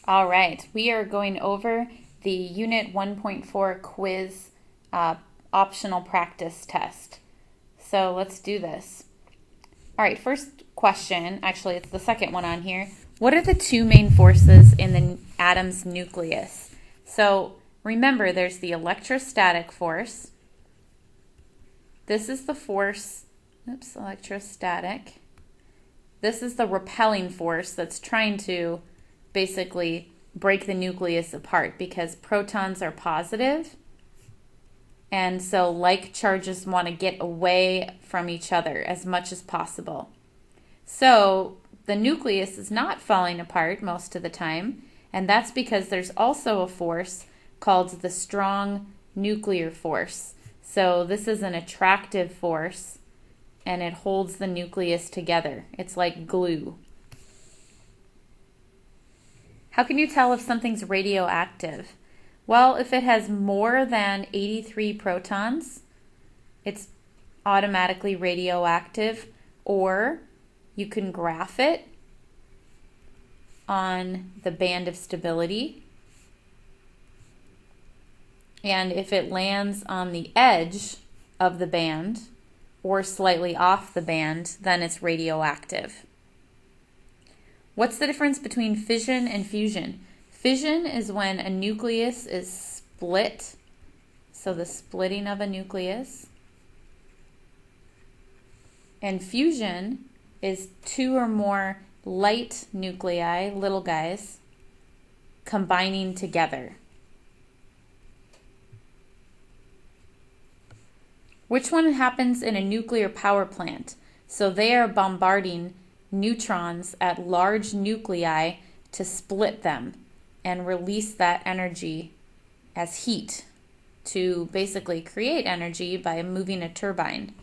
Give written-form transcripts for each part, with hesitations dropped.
All right, we are going over the Unit 1.4 quiz optional practice test. So let's do this. All right, first question, actually it's the second one on here. What are the two main forces in the atom's nucleus? So remember, there's the electrostatic force. This is the force, electrostatic. This is the repelling force that's trying to basically break the nucleus apart because protons are positive, and so like charges want to get away from each other as much as possible. So the nucleus is not falling apart most of the time, and that's because there's also a force called the strong nuclear force. So this is an attractive force, and it holds the nucleus together. It's like glue. How can you tell if something's radioactive? Well, if it has more than 83 protons, it's automatically radioactive, or you can graph it on the band of stability. And if it lands on the edge of the band or slightly off the band, then it's radioactive. What's the difference between fission and fusion? Fission is when a nucleus is split, so the splitting of a nucleus. And fusion is two or more light nuclei, little guys, combining together. Which one happens in a nuclear power plant? So they are bombarding neutrons at large nuclei to split them and release that energy as heat to basically create energy by moving a turbine.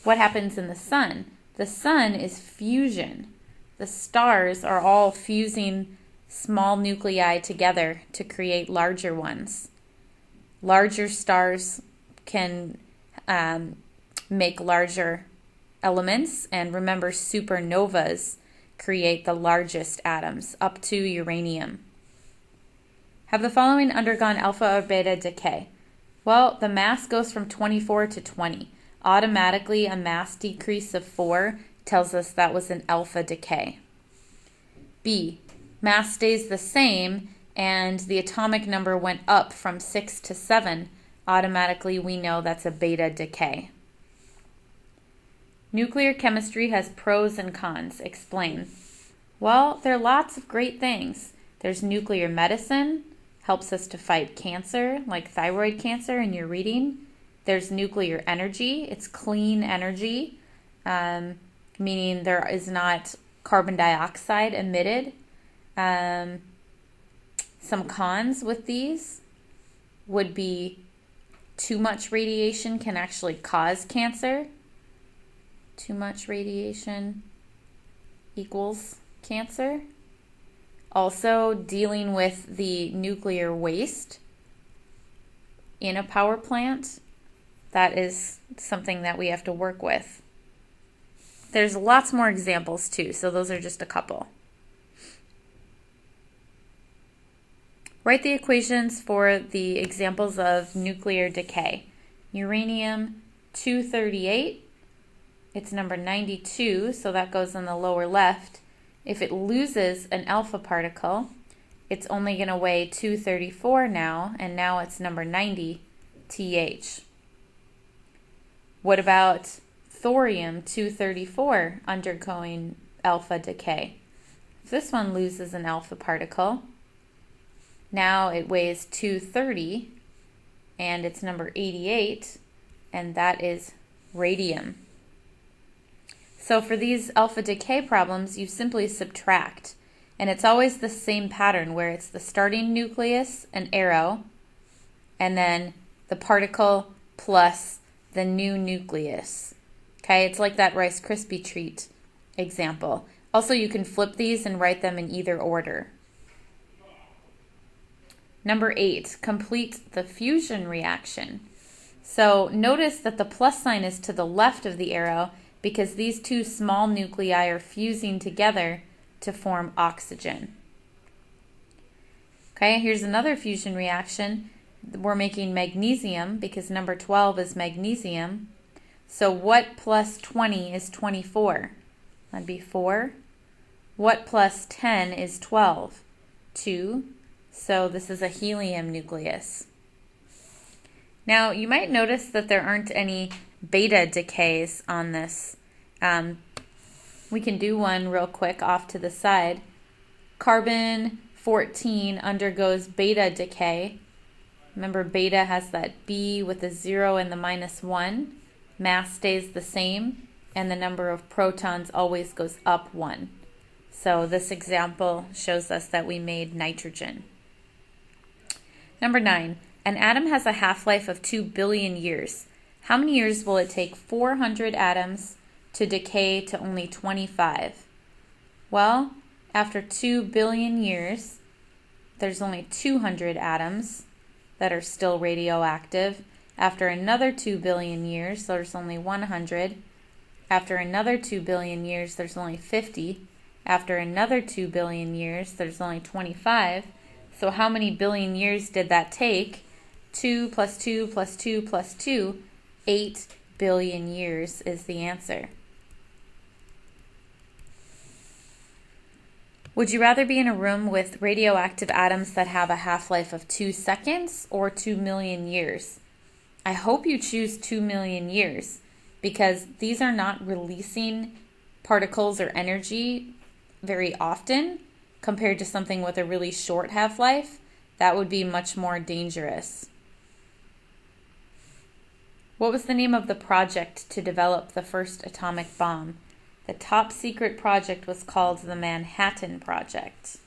What happens in the sun? The sun is fusion. The stars are all fusing small nuclei together to create larger ones. Larger stars can make larger elements, and remember, supernovas create the largest atoms, up to uranium. Have the following undergone alpha or beta decay? Well, the mass goes from 24 to 20. Automatically, a mass decrease of 4 tells us that was an alpha decay. B, mass stays the same and the atomic number went up from 6 to 7. Automatically, we know that's a beta decay. Nuclear chemistry has pros and cons. Explain. Well, there are lots of great things. There's nuclear medicine, helps us to fight cancer, like thyroid cancer in your reading. There's nuclear energy. It's clean energy, meaning there is not carbon dioxide emitted. Some cons with these would be too much radiation can actually cause cancer. Too much radiation equals cancer. Also, dealing with the nuclear waste in a power plant, that is something that we have to work with. There's lots more examples too, so those are just a couple. Write the equations for the examples of nuclear decay. Uranium-238, it's number 92, so that goes in the lower left. If it loses an alpha particle, it's only going to weigh 234 now, and now it's number 90, TH. What about thorium-234 undergoing alpha decay? If this one loses an alpha particle, now it weighs 230, and it's number 88, and that is radium. So for these alpha decay problems, you simply subtract. And it's always the same pattern where it's the starting nucleus, an arrow, and then the particle plus the new nucleus. Okay, it's like that Rice Krispie treat example. Also, you can flip these and write them in either order. Number 8, complete the fusion reaction. So notice that the plus sign is to the left of the arrow because these two small nuclei are fusing together to form oxygen. Okay, here's another fusion reaction. We're making magnesium because number 12 is magnesium. So what plus 20 is 24? That'd be 4. What plus 10 is 12? 2. So this is a helium nucleus. Now you might notice that there aren't any beta decays on this. We can do one real quick off to the side. Carbon 14 undergoes beta decay. Remember, beta has that B with the 0 and the -1. Mass stays the same, and the number of protons always goes up 1. So this example shows us that we made nitrogen. Number 9, an atom has a half-life of 2 billion years. How many years will it take 400 atoms to decay to only 25? Well, after 2 billion years, there's only 200 atoms that are still radioactive. After another 2 billion years, there's only 100. After another 2 billion years, there's only 50. After another 2 billion years, there's only 25. So how many billion years did that take? 2 plus 2 plus 2 plus 2, 8 billion years is the answer. Would you rather be in a room with radioactive atoms that have a half-life of 2 seconds or 2 million years? I hope you choose 2 million years because these are not releasing particles or energy very often compared to something with a really short half-life. That would be much more dangerous. What was the name of the project to develop the first atomic bomb? The top secret project was called the Manhattan Project.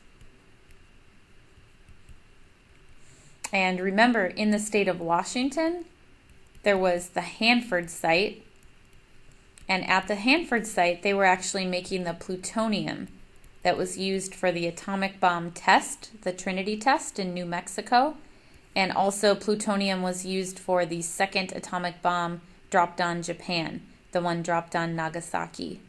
And remember, in the state of Washington, there was the Hanford site. And at the Hanford site, they were actually making the plutonium that was used for the atomic bomb test, the Trinity test in New Mexico. And also plutonium was used for the second atomic bomb dropped on Japan, the one dropped on Nagasaki.